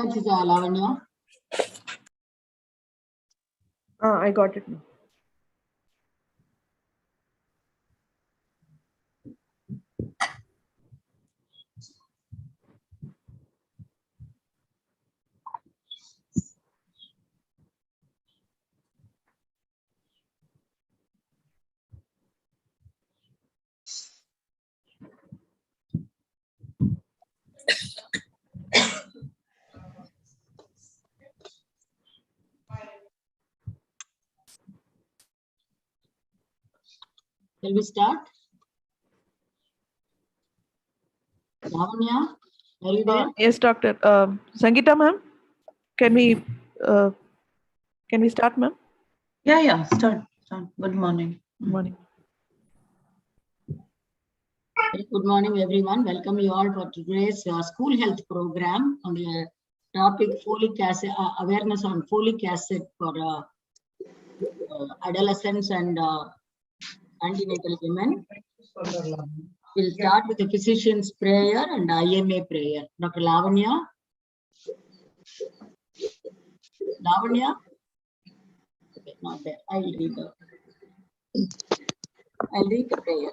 much, Lavanya? I got it now. Shall we start? Lavanya, are you there? Yes, Doctor. Sangeeta, ma'am, can we start, ma'am? Yeah, start. Good morning. Good morning. Good morning, everyone. Welcome you all for today's school health program on the topic folic acid, awareness on folic acid for adolescents and antenatal women. We'll start with the physician's prayer and IMA prayer. Dr. Lavanya? Lavanya? Okay, not there. I'll read the prayer.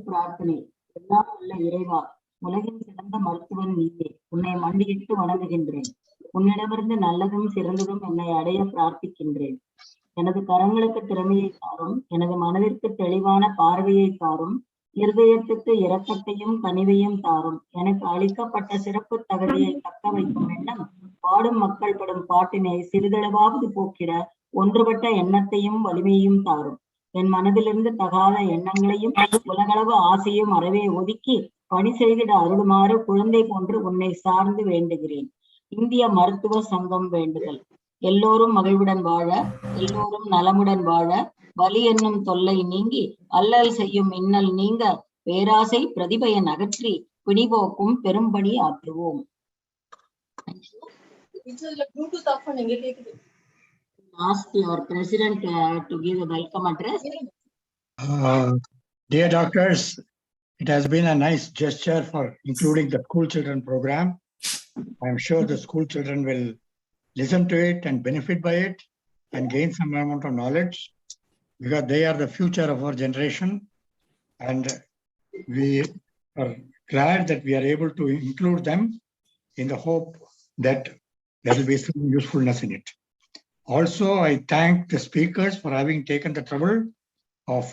பிரார்த்தனை. எல்லாம் உள்ள இறைவா, உலகின் சிறந்த மருத்துவன் நீயே. உன்னை மண்டியிட்டு வணங்குகின்றேன். உன்னிடமிருந்து நல்லதும் சிறந்ததும் என்னை அடைய பிரார்த்திக்கின்றேன். எனது கரங்களுக்கு திறமையை தாரும், எனது மனதிற்கு தெளிவான பார்வையை தாரும், இருதயத்துக்கு இரக்கத்தையும் கனிவையும் தாரும். எனக்கு அளிக்கப்பட்ட சிறப்பு தகுதியை தக்க வைக்கும் எண்ணம் பாடும் மக்கள் படும் பாட்டினை சிறிதளவாவது போக்கிட ஒன்றுபட்ட எண்ணத்தையும் வலிமையும் தாரும். என் மனதிலிருந்து தகாத எண்ணங்களையும் உலகளவு ஆசையும் அறவே ஒதுக்கி பணி செய்திட அருளுமாறு குழந்தை போன்று உன்னை சார்ந்து வேண்டுகிறேன். இந்திய மருத்துவ சங்கம் வேண்டுதல். எல்லோரும் மகிழ்வுடன் வாழ, எல்லோரும் நலமுடன் வாழ, வலி என்னும் தொல்லை நீங்கி அல்லல் செய்யும் இன்னல் நீங்க, பேராசை பிரதிபயன் அகற்றி பிணிபோக்கும் பெரும்படி ஆற்றுவோம். Ask your president to give a welcome address. Dear doctors, it has been a nice gesture for including the school children program. I'm sure the school children will listen to it and benefit by it and gain some amount of knowledge, because they are the future of our generation. And we are glad that we are able to include them in the hope that there will be some usefulness in it. Also, I thank the speakers for having taken the trouble of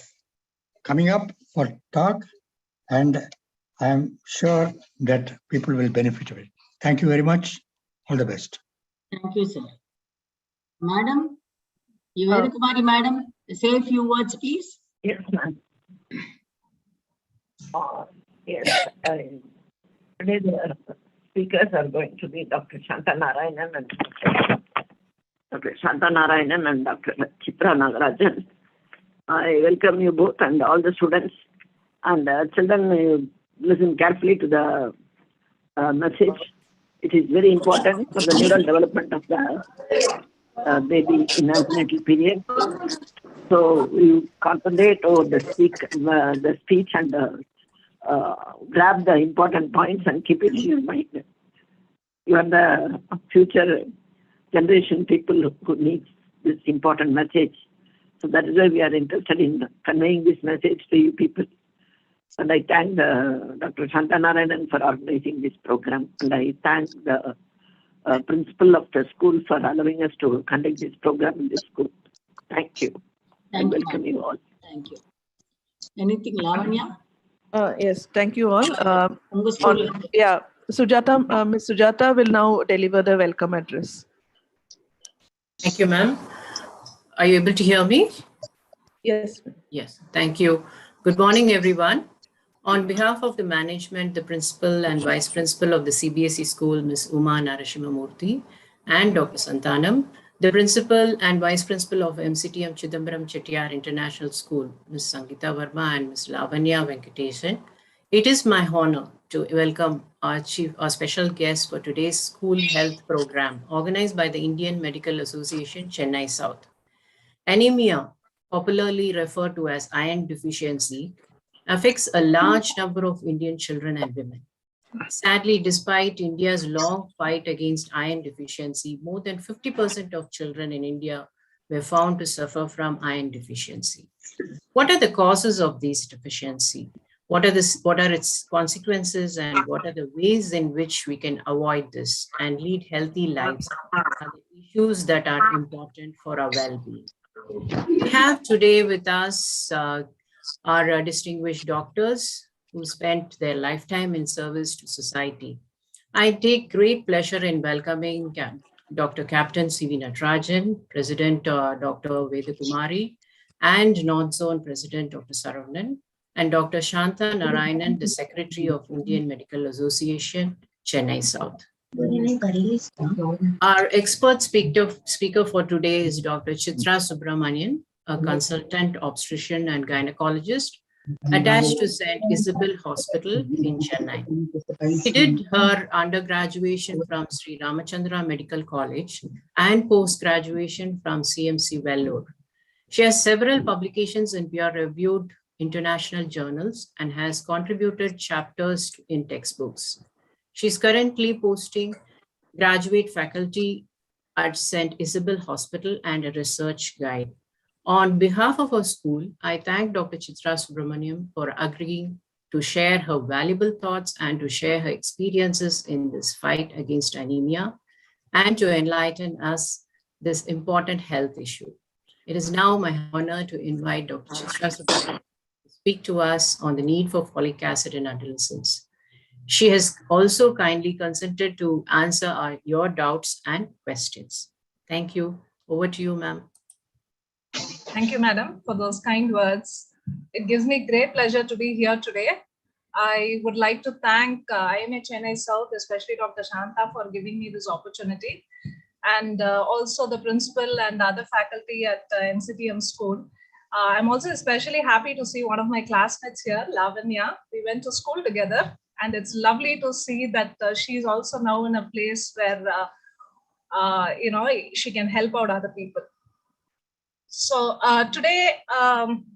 coming up for talk, and I am sure that people will benefit of it. Thank you very much. All the best. Thank you, sir. Madam, Kumari, madam, say a few words, please. Yes, ma'am. Yes, today the speakers are going to be Dr. Shantanarayanan and Dr. Shantanarayanan and Dr. Chitra Nagarajan. I welcome you both and all the students and children. Listen carefully to the message. It is very important for the neural development of the baby in antenatal period. So you concentrate over the speech and grab the important points and keep it in your mind. You are the future generation people who need this important message. So that is why we are interested in conveying this message to you people. And I thank Dr. Shantanarayanan for organizing this program. And I thank the principal of the school for allowing us to conduct this program in this school. Thank you. Thank you, welcome you all. Thank you. Anything, Lavanya? Yes, thank you all. Yeah, Sujata, Ms. Sujata will now deliver the welcome address. Thank you, ma'am. Are you able to hear me? Yes. Yes, thank you. Good morning, everyone. On behalf of the management, the principal and vice principal of the CBSE school, Ms. Uma Narasimhamurthy, and Dr. Santanam, the principal and vice principal of MCTM Chidambaram Chettiar International School, Ms. Sangeeta Verma and Ms. Lavanya Venkatesan, it is my honor to welcome our special guest for today's school health program organized by the Indian Medical Association, Chennai South. Anemia, popularly referred to as iron deficiency, affects a large number of Indian children and women. Sadly, despite India's long fight against iron deficiency, more than 50% of children in India were found to suffer from iron deficiency. What are the causes of this deficiency? What are its consequences, and what are the ways in which we can avoid this and lead healthy lives? Are the issues that are important for our well-being. We have today with us our distinguished doctors who spent their lifetime in service to society. I take great pleasure in welcoming Dr. Captain C.V. Natarajan, President Dr. Vedakumari, and North Zone President Dr. Saravanan, and Dr. Shanta Narayanan, the Secretary of Indian Medical Association, Chennai South. Our expert speaker for today is Dr. Chitra Subramanian, a consultant obstetrician and gynecologist attached to St. Isabel Hospital in Chennai. She did her undergraduation from Sri Ramachandra Medical College and post-graduation from CMC Vellore. She has several publications in peer-reviewed international journals and has contributed chapters in textbooks. She's currently posting graduate faculty at St. Isabel Hospital and a research guide. On behalf of our school, I thank Dr. Chitra Subramanian for agreeing to share her valuable thoughts and to share her experiences in this fight against anemia and to enlighten us this important health issue. It is now my honor to invite Dr. Chitra Subramanian to speak to us on the need for folic acid in adolescents. She has also kindly consented to answer your doubts and questions. Thank you. Over to you, ma'am. Thank you, madam, for those kind words. It gives me great pleasure to be here today. I would like to thank IMA Chennai South, especially Dr. Shanta, for giving me this opportunity, and also the principal and other faculty at NCTM school. I'm also especially happy to see one of my classmates here, Lavanya. We went to school together, and it's lovely to see that she's also now in a place where she can help out other people. So today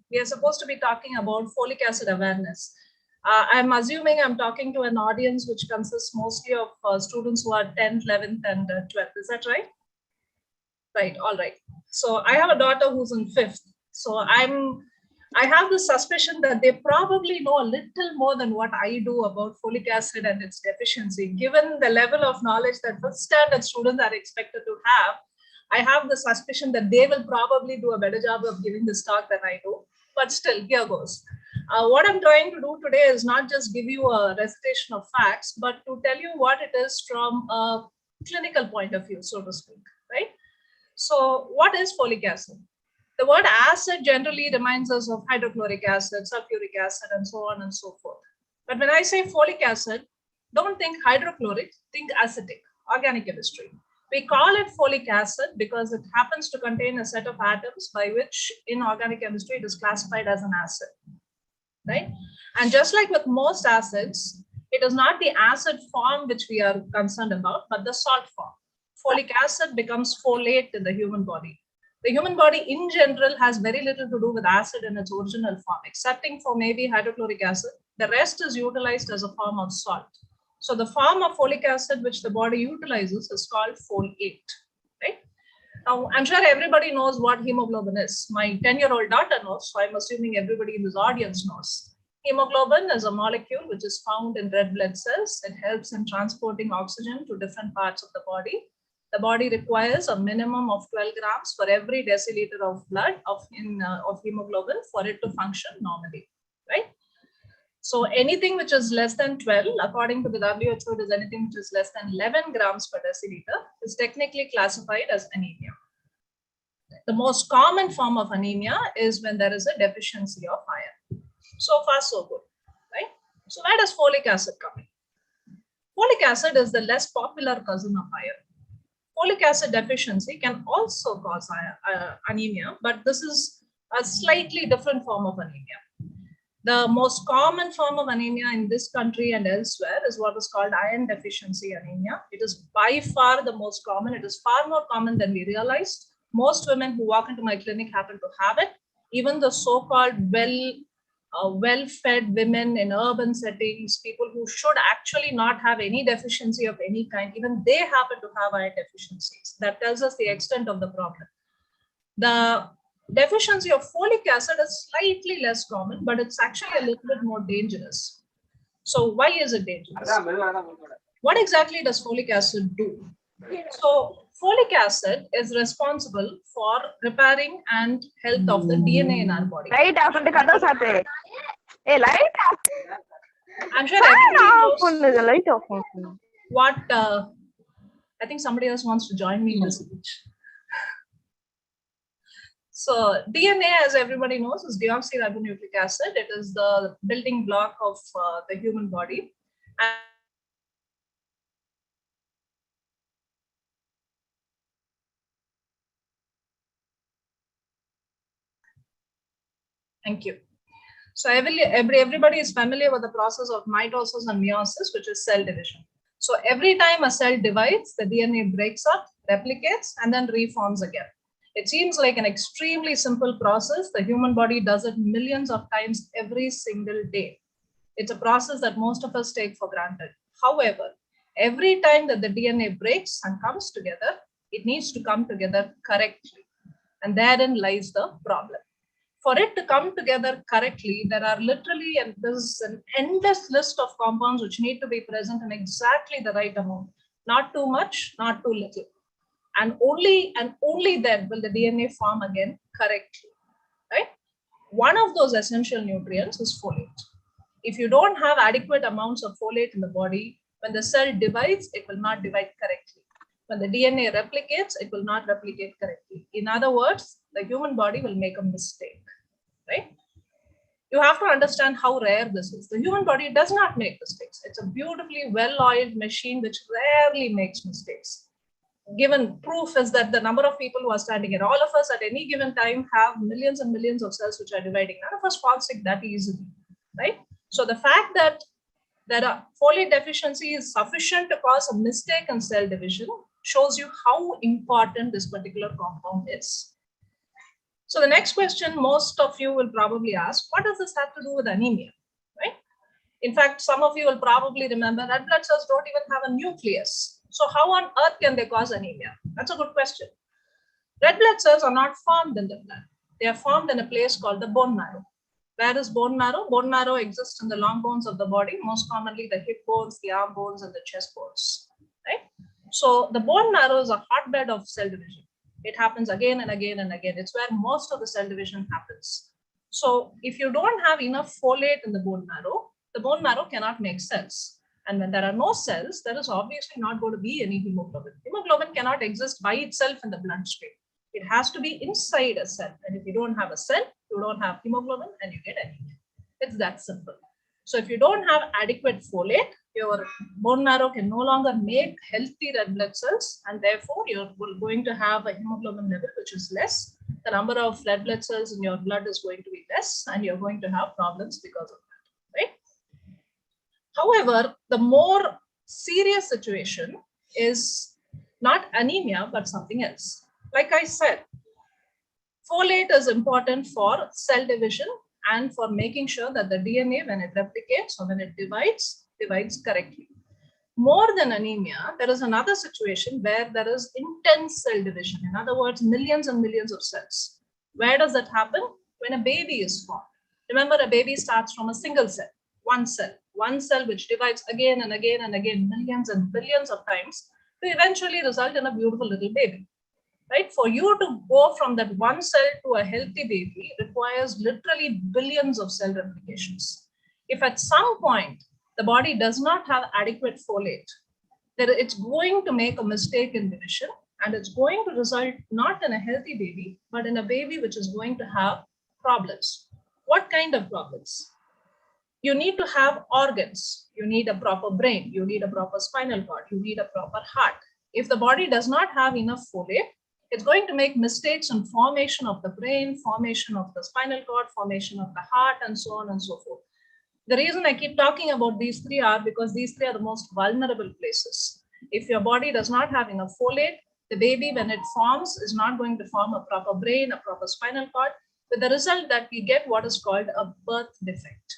we are supposed to be talking about folic acid awareness. I'm assuming I'm talking to an audience which consists mostly of students who are 10th, 11th, and 12th. Is that right? Right. All right. So I have a daughter who's in 5th. So I have the suspicion that they probably know a little more than what I do about folic acid and its deficiency. Given the level of knowledge that first standard students are expected to have, I have the suspicion that they will probably do a better job of giving this talk than I do. But still, here goes. What I'm trying to do today is not just give you a recitation of facts, but to tell you what it is from a clinical point of view, so to speak, right? So what is folic acid? The word acid generally reminds us of hydrochloric acid, sulfuric acid, and so on and so forth. But when I say folic acid, don't think hydrochloric, think acetic, organic chemistry. We call it folic acid because it happens to contain a set of atoms by which in organic chemistry it is classified as an acid, right? And just like with most acids, it is not the acid form which we are concerned about, but the salt form. Folic acid becomes folate in the human body. The human body in general has very little to do with acid in its original form, excepting for maybe hydrochloric acid. The rest is utilized as a form of salt. So the form of folic acid which the body utilizes is called folate, right? Now, I'm sure everybody knows what hemoglobin is. My 10-year-old daughter knows, so I'm assuming everybody in this audience knows. Hemoglobin is a molecule which is found in red blood cells. It helps in transporting oxygen to different parts of the body. The body requires a minimum of 12 grams for every deciliter of blood of hemoglobin for it to function normally, right? So anything which is less than 12, according to the WHO, it is anything which is less than 11 grams per deciliter, is technically classified as anemia. The most common form of anemia is when there is a deficiency of iron. So far, so good, right? So where does folic acid come in? Folic acid is the less popular cousin of iron. Folic acid deficiency can also cause anemia, but this is a slightly different form of anemia. The most common form of anemia in this country and elsewhere is what is called iron deficiency anemia. It is by far the most common. It is far more common than we realized. Most women who walk into my clinic happen to have it. Even the so-called well-fed women in urban settings, people who should actually not have any deficiency of any kind, even they happen to have iron deficiencies. That tells us the extent of the problem. The deficiency of folic acid is slightly less common, but it's actually a little bit more dangerous. So why is it dangerous? What exactly does folic acid do? So folic acid is responsible for repairing and health of the DNA in our body. I'm sure everybody knows what, I think somebody else wants to join me in this speech. So DNA, as everybody knows, is deoxyribonucleic acid. It is the building block of the human body. Thank you. So everybody is familiar with the process of mitosis and meiosis, which is cell division. So every time a cell divides, the DNA breaks up, replicates, and then reforms again. It seems like an extremely simple process. The human body does it millions of times every single day. It's a process that most of us take for granted. However, every time that the DNA breaks and comes together, it needs to come together correctly. And therein lies the problem. For it to come together correctly, there are literally, and there's an endless list of compounds which need to be present in exactly the right amount. Not too much, not too little. And only then will the DNA form again correctly, right? One of those essential nutrients is folate. If you don't have adequate amounts of folate in the body, when the cell divides, it will not divide correctly. When the DNA replicates, it will not replicate correctly. In other words, the human body will make a mistake, right? You have to understand how rare this is. The human body does not make mistakes. It's a beautifully well-oiled machine which rarely makes mistakes. Given proof is that the number of people who are standing here, all of us at any given time have millions and millions of cells which are dividing. None of us fall sick that easily, right? So the fact that there are folate deficiency is sufficient to cause a mistake in cell division shows you how important this particular compound is. So the next question most of you will probably ask, what does this have to do with anemia, right? In fact, some of you will probably remember that blood cells don't even have a nucleus. So how on earth can they cause anemia? That's a good question. Red blood cells are not formed in the blood. They are formed in a place called the bone marrow. Where is bone marrow? Bone marrow exists in the long bones of the body, most commonly the hip bones, the arm bones, and the chest bones, right? So the bone marrow is a hotbed of cell division. It happens again and again and again. It's where most of the cell division happens. So if you don't have enough folate in the bone marrow cannot make cells. And when there are no cells, there is obviously not going to be any hemoglobin. Hemoglobin cannot exist by itself in the bloodstream. It has to be inside a cell. And if you don't have a cell, you don't have hemoglobin and you get anemia. It's that simple. So if you don't have adequate folate, your bone marrow can no longer make healthy red blood cells, and therefore you're going to have a hemoglobin level which is less. The number of red blood cells in your blood is going to be less, and you're going to have problems because of that, right? However, the more serious situation is not anemia, but something else. Like I said, folate is important for cell division and for making sure that the DNA, when it replicates or when it divides correctly. More than anemia, there is another situation where there is intense cell division. In other words, millions and millions of cells. Where does that happen? When a baby is formed. Remember, a baby starts from a single cell, one cell which divides again and again and again, millions and billions of times, to eventually result in a beautiful little baby. Right? For you to go from that one cell to a healthy baby requires literally billions of cell replications. If at some point the body does not have adequate folate, then it's going to make a mistake in division, and it's going to result not in a healthy baby, but in a baby which is going to have problems. What kind of problems? You need to have organs. You need a proper brain. You need a proper spinal cord. You need a proper heart. If the body does not have enough folate, it's going to make mistakes in formation of the brain, formation of the spinal cord, formation of the heart, and so on and so forth. The reason I keep talking about these three are because these three are the most vulnerable places. If your body does not have enough folate, the baby, when it forms, is not going to form a proper brain, a proper spinal cord. with the result that we get what is called a birth defect.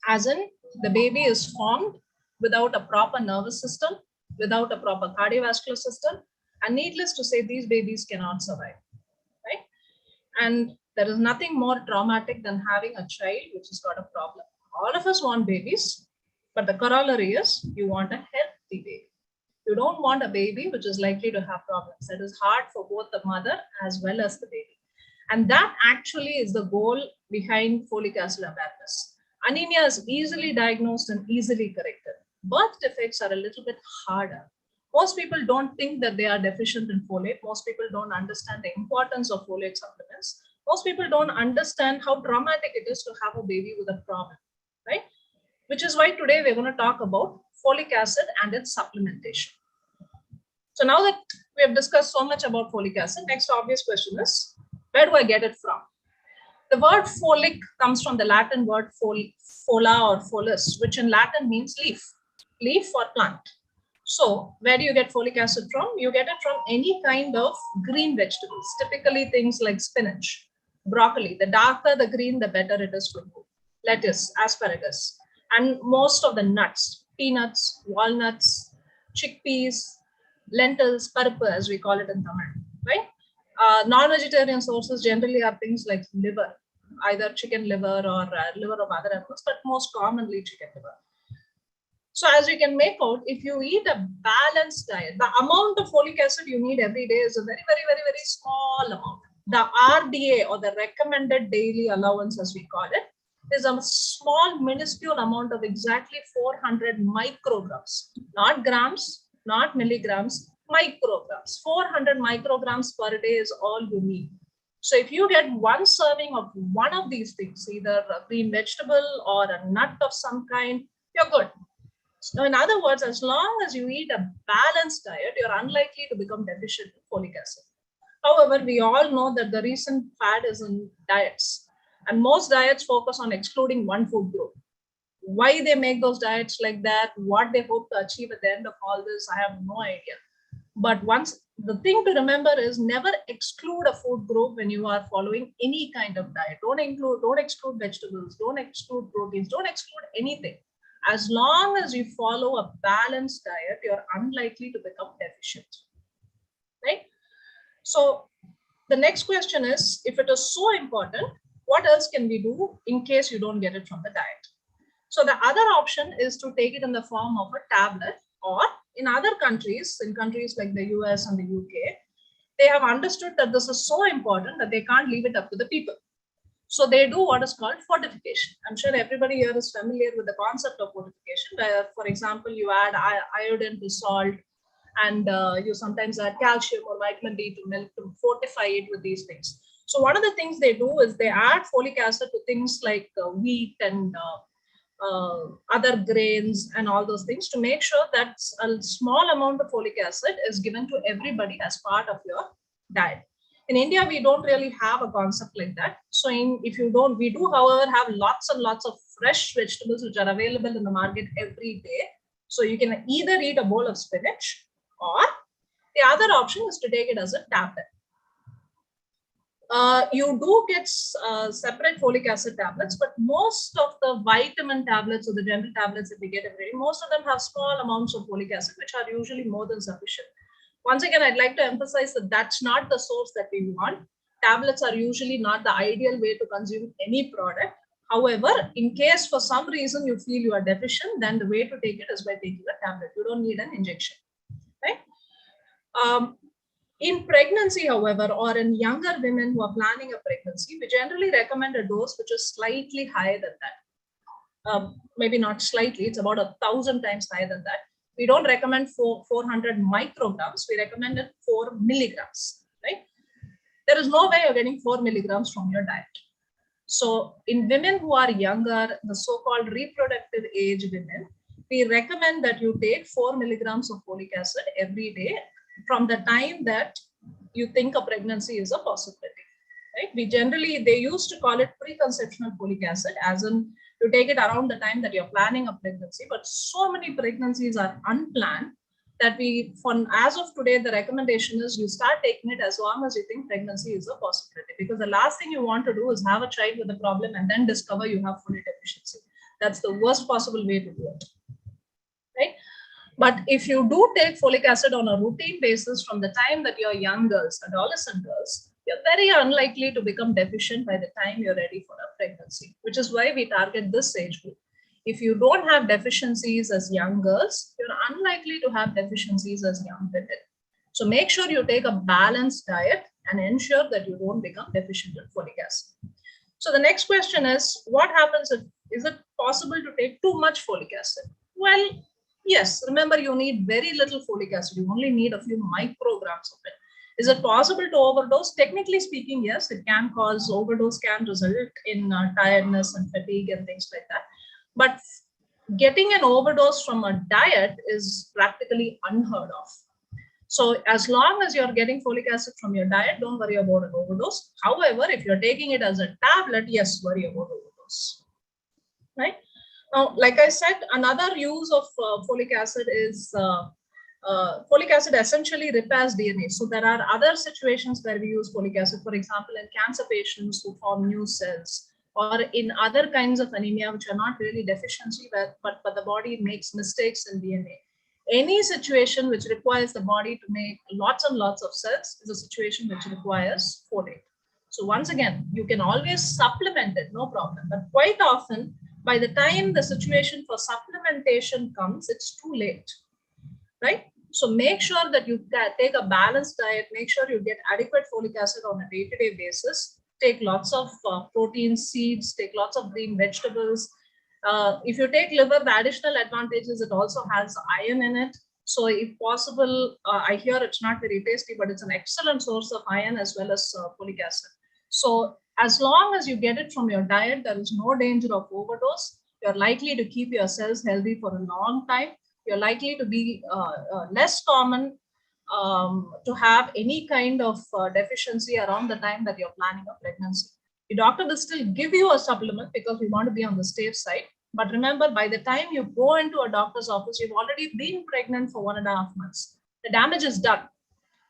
As in, the baby is formed without a proper nervous system, without a proper cardiovascular system, and needless to say, these babies cannot survive, right? And there is nothing more traumatic than having a child which has got a problem. All of us want babies, but the corollary is you want a healthy baby. You don't want a baby which is likely to have problems. That is hard for both the mother as well as the baby. And that actually is the goal behind folic acid awareness. Anemia is easily diagnosed and easily corrected. Birth defects are a little bit harder. Most people don't think that they are deficient in folate. Most people don't understand the importance of folate supplements. Most people don't understand how traumatic it is to have a baby with a problem, right? Which is why today we're going to talk about folic acid and its supplementation. So now that we have discussed so much about folic acid, next obvious question is, where do I get it from? The word folic comes from the Latin word fola or folus, which in Latin means leaf or plant. So where do you get folic acid from? You get it from any kind of green vegetables, typically things like spinach, broccoli. The darker the green, the better it is for you. Lettuce, asparagus, and most of the nuts, peanuts, walnuts, chickpeas, lentils, parippa, as we call it in Tamil, right? Non-vegetarian sources generally are things like liver, either chicken liver or liver of other animals, but most commonly chicken liver. So as you can make out, if you eat a balanced diet, the amount of folic acid you need every day is a very, very, very, very small amount. The RDA, or the recommended daily allowance, as we call it, is a small, minuscule amount of exactly 400 micrograms, not grams, not milligrams, micrograms. 400 micrograms per day is all you need. So if you get one serving of one of these things, either a green vegetable or a nut of some kind, you're good. So in other words, as long as you eat a balanced diet, you're unlikely to become deficient in folic acid. However, we all know that the recent fad is in diets, and most diets focus on excluding one food group. Why they make those diets like that, what they hope to achieve at the end of all this, I have no idea. But the thing to remember is never exclude a food group when you are following any kind of diet. Don't exclude vegetables, don't exclude proteins, don't exclude anything. As long as you follow a balanced diet, you're unlikely to become deficient, right? So the next question is, if it is so important, what else can we do in case you don't get it from the diet? So the other option is to take it in the form of a tablet, or in other countries, in countries like the US and the UK, they have understood that this is so important that they can't leave it up to the people. So they do what is called fortification. I'm sure everybody here is familiar with the concept of fortification, where, for example, you add iodine to salt, and you sometimes add calcium or vitamin D to milk to fortify it with these things. So one of the things they do is they add folic acid to things like wheat and other grains and all those things to make sure that a small amount of folic acid is given to everybody as part of your diet. In India, we don't really have a concept like that. So we do, however, have lots and lots of fresh vegetables which are available in the market every day. So you can either eat a bowl of spinach, or the other option is to take it as a tablet. You do get separate folic acid tablets, but most of the vitamin tablets or the general tablets that we get every day, most of them have small amounts of folic acid, which are usually more than sufficient. Once again, I'd like to emphasize that that's not the source that we want. Tablets are usually not the ideal way to consume any product. However, in case for some reason you feel you are deficient, then the way to take it is by taking a tablet. You don't need an injection, right? In pregnancy, however, or in younger women who are planning a pregnancy, we generally recommend a dose which is slightly higher than that. Maybe not slightly, it's about 1,000 times higher than that. We don't recommend 400 micrograms, we recommend it 4 milligrams, right? There is no way you're getting 4 milligrams from your diet. So in women who are younger, the so-called reproductive age women, we recommend that you take 4 milligrams of folic acid every day from the time that you think a pregnancy is a possibility, right? They used to call it preconceptional folic acid, as in you take it around the time that you're planning a pregnancy, but so many pregnancies are unplanned that as of today, the recommendation is you start taking it as long as you think pregnancy is a possibility, because the last thing you want to do is have a child with a problem and then discover you have folate deficiency. That's the worst possible way to do it, right? But if you do take folic acid on a routine basis from the time that you're young girls, adolescent girls, you're very unlikely to become deficient by the time you're ready for a pregnancy, which is why we target this age group. If you don't have deficiencies as young girls, you're unlikely to have deficiencies as young women. So make sure you take a balanced diet and ensure that you don't become deficient in folic acid. So the next question is, what happens if, is it possible to take too much folic acid? Well, yes, remember you need very little folic acid. You only need a few micrograms of it. Is it possible to overdose? Technically speaking, yes, it can cause overdose, can result in tiredness and fatigue and things like that. But getting an overdose from a diet is practically unheard of. So as long as you're getting folic acid from your diet, don't worry about an overdose. However, if you're taking it as a tablet, yes, worry about overdose, right? Now, like I said, another use of folic acid is folic acid essentially repairs DNA. So there are other situations where we use folic acid, for example, in cancer patients who form new cells, or in other kinds of anemia, which are not really deficiency, but the body makes mistakes in DNA. Any situation which requires the body to make lots and lots of cells is a situation which requires folate. So once again, you can always supplement it, no problem. But quite often, by the time the situation for supplementation comes, it's too late, right? So make sure that you take a balanced diet, make sure you get adequate folic acid on a day-to-day basis. Take lots of protein, seeds, take lots of green vegetables. If you take liver, the additional advantage is it also has iron in it. So if possible, I hear it's not very tasty, but it's an excellent source of iron as well as folic acid. So as long as you get it from your diet, there is no danger of overdose. You're likely to keep your cells healthy for a long time. You're likely to be less common to have any kind of deficiency around the time that you're planning a pregnancy. The doctor will still give you a supplement because we want to be on the safe side. But remember, by the time you go into a doctor's office, you've already been pregnant for 1.5 months. The damage is done,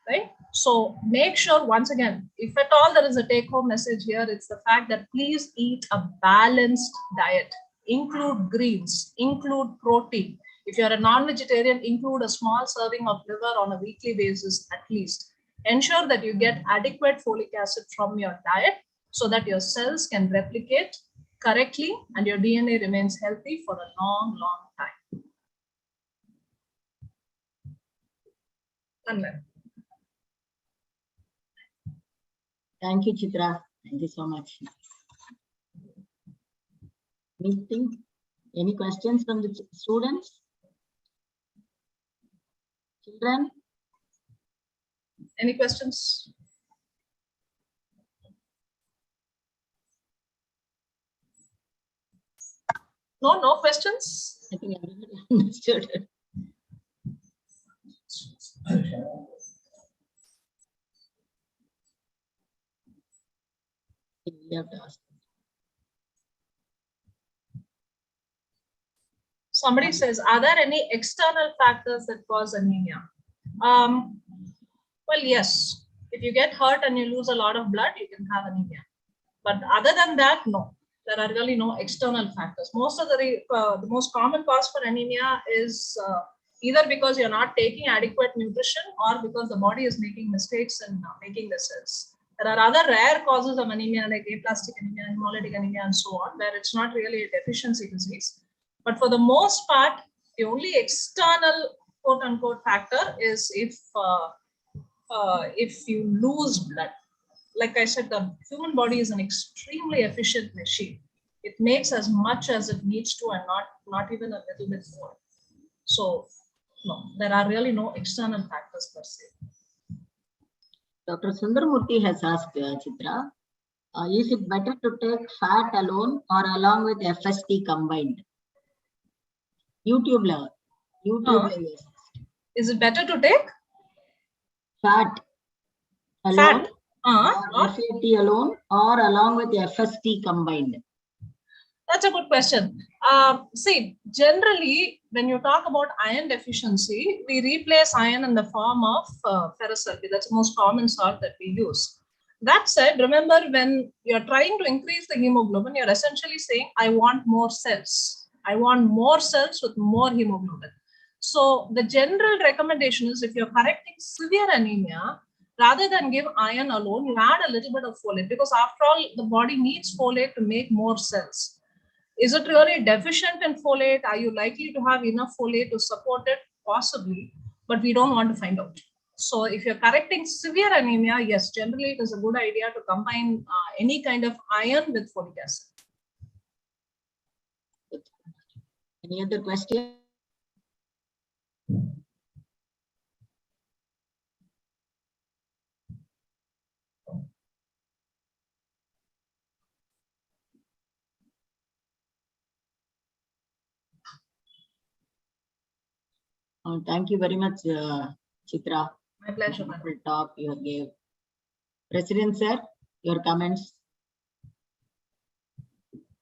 right? So make sure, once again, if at all there is a take-home message here, it's the fact that please eat a balanced diet. Include greens, include protein. If you're a non-vegetarian, include a small serving of liver on a weekly basis at least. Ensure that you get adequate folic acid from your diet so that your cells can replicate correctly and your DNA remains healthy for a long, long time. Thank you, Chitra. Thank you so much. Anything? Any questions from the students? Children? Any questions? No questions? I think everybody understood. We have to ask. Somebody says, are there any external factors that cause anemia? Well, yes. If you get hurt and you lose a lot of blood, you can have anemia. But other than that, no. There are really no external factors. Most of the most common cause for anemia is either because you're not taking adequate nutrition or because the body is making mistakes in making the cells. There are other rare causes of anemia like aplastic anemia, hemolytic anemia, and so on, where it's not really a deficiency disease. But for the most part, the only external quote-unquote factor is if you lose blood. Like I said, the human body is an extremely efficient machine. It makes as much as it needs to and not even a little bit more. So no, there are really no external factors per se. Dr. Sundaramurthy has asked Chitra, is it better to take fat alone or along with FST combined? YouTube level. Yes. Is it better to take fat alone? Fat. FAT alone or along with FST combined? That's a good question. See, generally, when you talk about iron deficiency, we replace iron in the form of ferrous sulfate. That's the most common salt that we use. That said, remember, when you're trying to increase the hemoglobin, you're essentially saying, I want more cells. I want more cells with more hemoglobin. So the general recommendation is, if you're correcting severe anemia, rather than give iron alone, you add a little bit of folate, because after all, the body needs folate to make more cells. Is it really deficient in folate? Are you likely to have enough folate to support it? Possibly, but we don't want to find out. So if you're correcting severe anemia, yes, generally it is a good idea to combine any kind of iron with folic acid. Any other question? Thank you very much, Chitra. My pleasure. Wonderful talk you gave. President sir, your comments.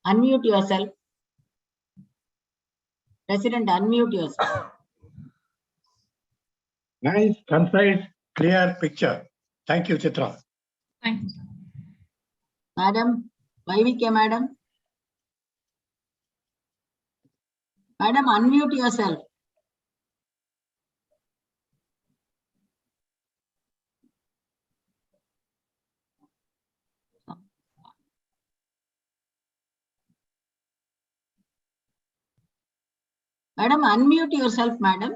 Unmute yourself. President, unmute yourself. Nice, concise, clear picture. Thank you, Chitra. Thank you. Madam, YVK madam. Madam, unmute yourself. Madam, unmute yourself, madam.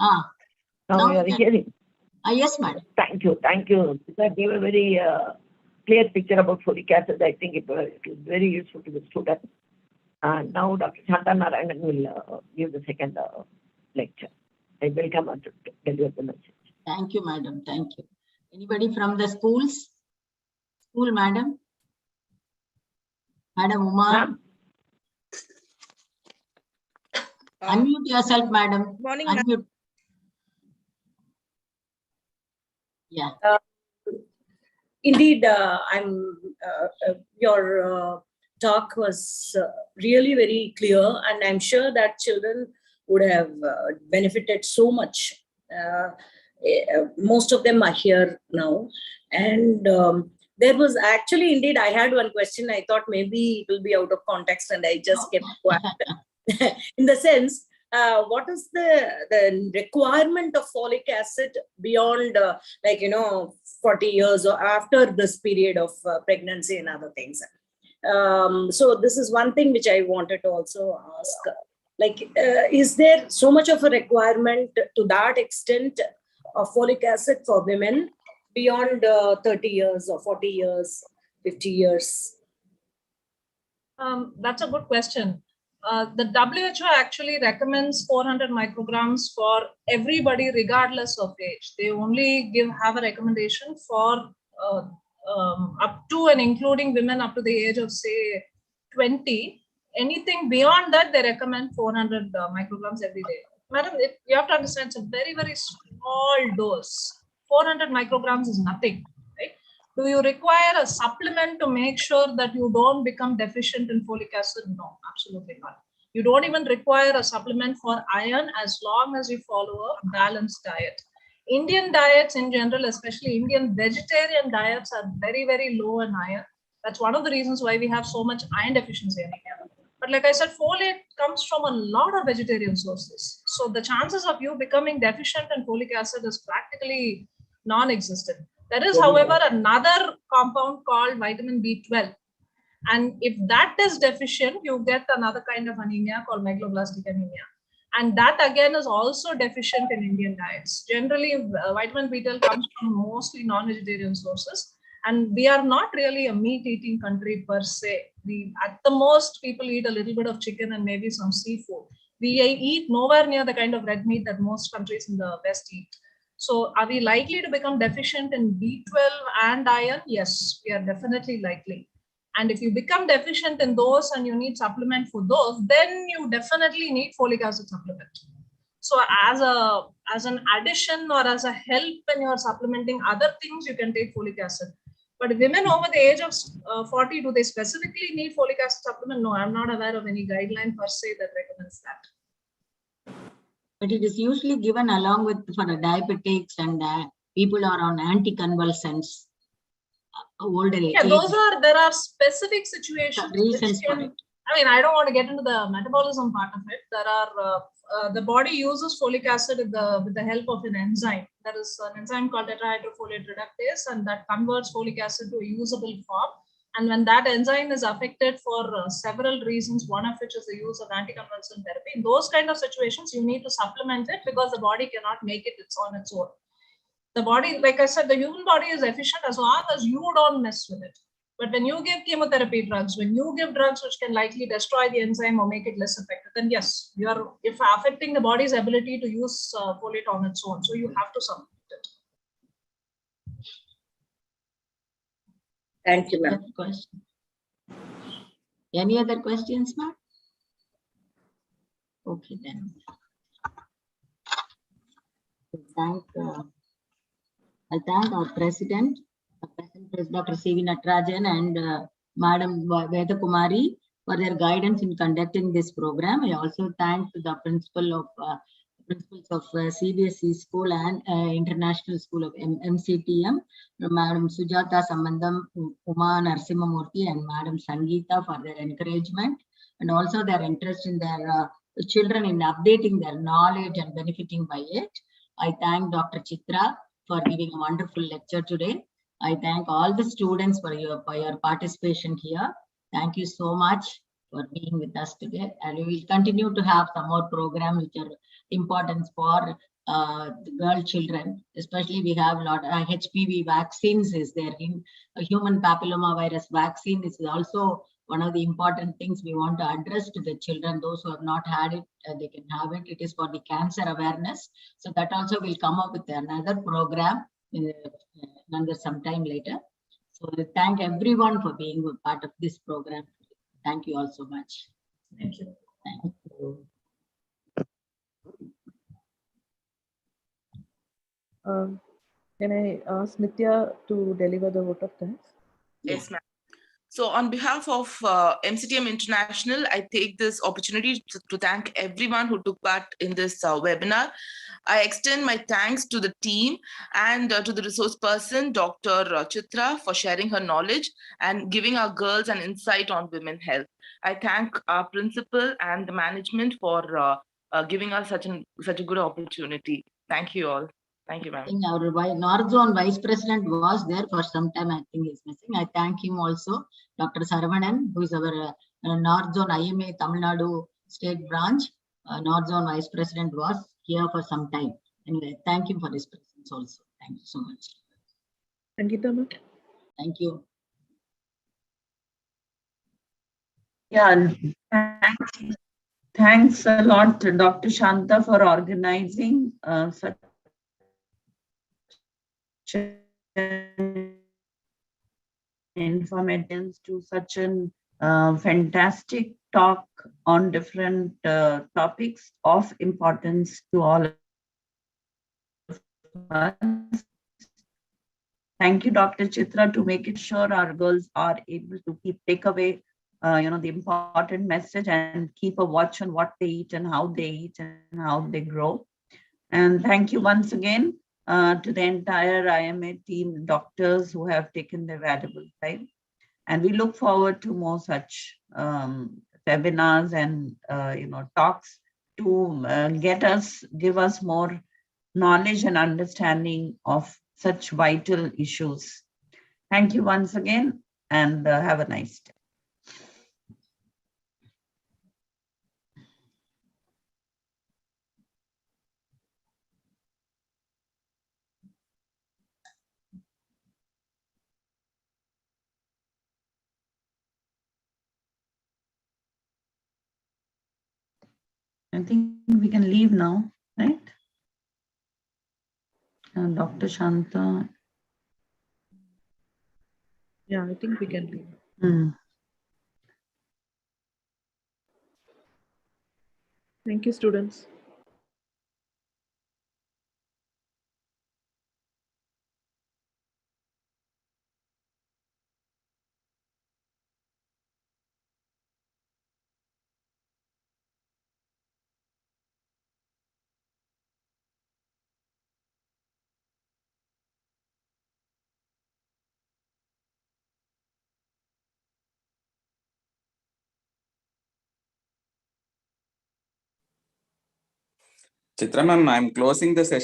Now you are hearing. Yes, madam. Thank you. Thank you. That gave a very clear picture about folic acid. I think it was very useful to the students. And now Dr. Chitra Narayanan will give the second lecture. I welcome her to deliver the message. Thank you, madam. Thank you. Anybody from the schools? School, madam? Madam Uma? Unmute yourself, madam. Good morning, Unmute. Yeah. Indeed, your talk was really very clear, and I'm sure that children would have benefited so much. Most of them are here now, and there was actually, indeed, I had one question. I thought maybe it will be out of context, and I just kept quiet. In the sense, what is the requirement of folic acid beyond 40 years or after this period of pregnancy and other things? So this is one thing which I wanted to also ask. Is there so much of a requirement to that extent of folic acid for women beyond 30 years or 40 years, 50 years? That's a good question. The WHO actually recommends 400 micrograms for everybody regardless of age. They only have a recommendation for up to and including women up to the age of, say, 20. Anything beyond that, they recommend 400 micrograms every day. Madam, you have to understand, it's a very, very small dose. 400 micrograms is nothing. Right? Do you require a supplement to make sure that you don't become deficient in folic acid? No, absolutely not. You don't even require a supplement for iron as long as you follow a balanced diet. Indian diets in general, especially Indian vegetarian diets, are very, very low in iron. That's one of the reasons why we have so much iron deficiency anemia. But like I said, folate comes from a lot of vegetarian sources. So the chances of you becoming deficient in folic acid is practically non-existent. There is, however, another compound called vitamin B12. And if that is deficient, you get another kind of anemia called megaloblastic anemia. And that again is also deficient in Indian diets. Generally, vitamin B12 comes from mostly non-vegetarian sources. And we are not really a meat-eating country per se. At the most, people eat a little bit of chicken and maybe some seafood. We eat nowhere near the kind of red meat that most countries in the West eat. So are we likely to become deficient in B12 and iron? Yes, we are definitely likely. And if you become deficient in those and you need supplement for those, then you definitely need folic acid supplement. So as an addition or as a help when you're supplementing other things, you can take folic acid. But women over the age of 40, do they specifically need folic acid supplement? No, I'm not aware of any guideline per se that recommends that. But it is usually given along with for the diabetics and people are on anticonvulsants. Older age. Yeah, there are specific situations. Reasons for it. I mean, I don't want to get into the metabolism part of it. There are the body uses folic acid with the help of an enzyme. There is an enzyme called tetrahydrofolate reductase, and that converts folic acid to a usable form. And when that enzyme is affected for several reasons, one of which is the use of anticonvulsant therapy, in those kind of situations, you need to supplement it because the body cannot make it on its own. The body, like I said, the human body is efficient as long as you don't mess with it. But when you give chemotherapy drugs, when you give drugs which can likely destroy the enzyme or make it less effective, then yes, you are affecting the body's ability to use folate on its own. So you have to supplement it. Thank you, ma'am. Any other questions, ma'am? Okay, then. I thank our president, Dr. C.V. Natarajan and Madam Veda Kumari for their guidance in conducting this program. I also thank the principals of CBSE School and International School of MCTM, Madam Sujata Sambandam, Uma Narasimhamurthy, and Madam Sangeeta for their encouragement and also their interest in their children in updating their knowledge and benefiting by it. I thank Dr. Chitra for giving a wonderful lecture today. I thank all the students for your participation here. Thank you so much for being with us today. And we will continue to have some more programs which are important for the girl children. Especially we have a lot of HPV vaccines is there. In a human papillomavirus vaccine is also one of the important things we want to address to the children. Those who have not had it, they can have it. It is for the cancer awareness. So that also will come up with another program another sometime later. So I thank everyone for being a part of this program. Thank you all so much. Thank you. Thank you. Can I ask Nitya to deliver the vote of thanks? Yes, ma'am. So on behalf of MCTM International, I take this opportunity to thank everyone who took part in this webinar. I extend my thanks to the team and to the resource person, Dr. Chitra, for sharing her knowledge and giving our girls an insight on women's health. I thank our principal and the management for giving us such a good opportunity. Thank you all. Thank you, ma'am. I think our North Zone Vice President was there for some time. I think he's missing. I thank him also, Dr. Saravanan, who is our North Zone IMA Tamil Nadu State Branch. North Zone Vice President was here for some time. Anyway, thank him for his presence also. Thank you so much. Sangeeta, ma'am. Thank you. Yeah, thanks a lot to Dr. Shanta for organizing such informative to such an fantastic talk on different topics of importance to all of us. Thank you, Dr. Chitra, to make it sure our girls are able to take away the important message and keep a watch on what they eat and how they grow. And thank you once again to the entire IMA team, doctors who have taken their valuable time. And we look forward to more such webinars and talks to give us more knowledge and understanding of such vital issues. Thank you once again, and have a nice day. I think we can leave now, right? Dr. Shanta. Yeah, I think we can leave. Thank you, students. Chitra ma'am, I'm closing the session.